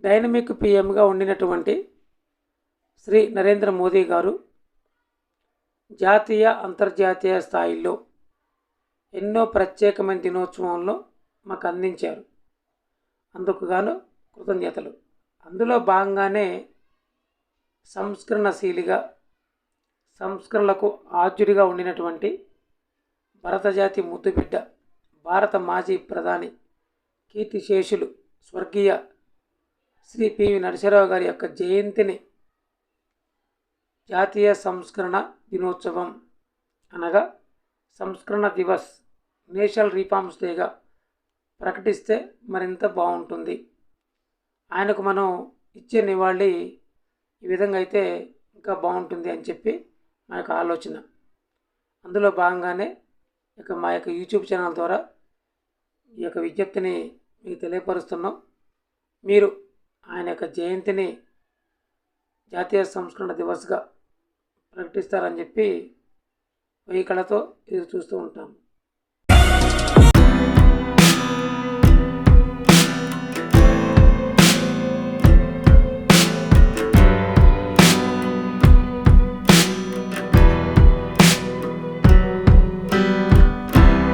Dynamic పీఎంగా ఉండినటువంటి శ్రీ నరేంద్ర మోదీ గారు జాతీయ అంతర్జాతీయ స్థాయిల్లో ఎన్నో ప్రత్యేకమైన దినోత్సవంలో మాకు అందించారు. అందుకు గాను కృతజ్ఞతలు. అందులో భాగంగానే సంస్కరణశీలిగా, సంస్కరణలకు ఆద్యుడిగా ఉండినటువంటి భరతజాతి ముద్దుబిడ్డ, భారత మాజీ ప్రధాని, కీర్తిశేషులు స్వర్గీయ శ్రీ పివి నరసింహారావు గారి యొక్క జయంతిని జాతీయ సంస్కరణ దినోత్సవం అనగా సంస్కరణ దివస్, నేషనల్ రిఫార్మ్స్ డేగా ప్రకటిస్తే మరింత బాగుంటుంది. ఆయనకు మనం ఇచ్చే నివాళి ఈ విధంగా అయితే ఇంకా బాగుంటుంది అని చెప్పి మా యొక్క ఆలోచన. అందులో భాగంగానే ఇక మా యొక్క యూట్యూబ్ ఛానల్ ద్వారా ఈ యొక్క విజ్ఞప్తిని మీకు తెలియపరుస్తున్నాం. మీరు ఆయన యొక్క జయంతిని జాతీయ సంస్కరణ దివస్గా ప్రకటిస్తారని చెప్పి వెయ్యి కళతో ఎదురు చూస్తూ ఉంటాం.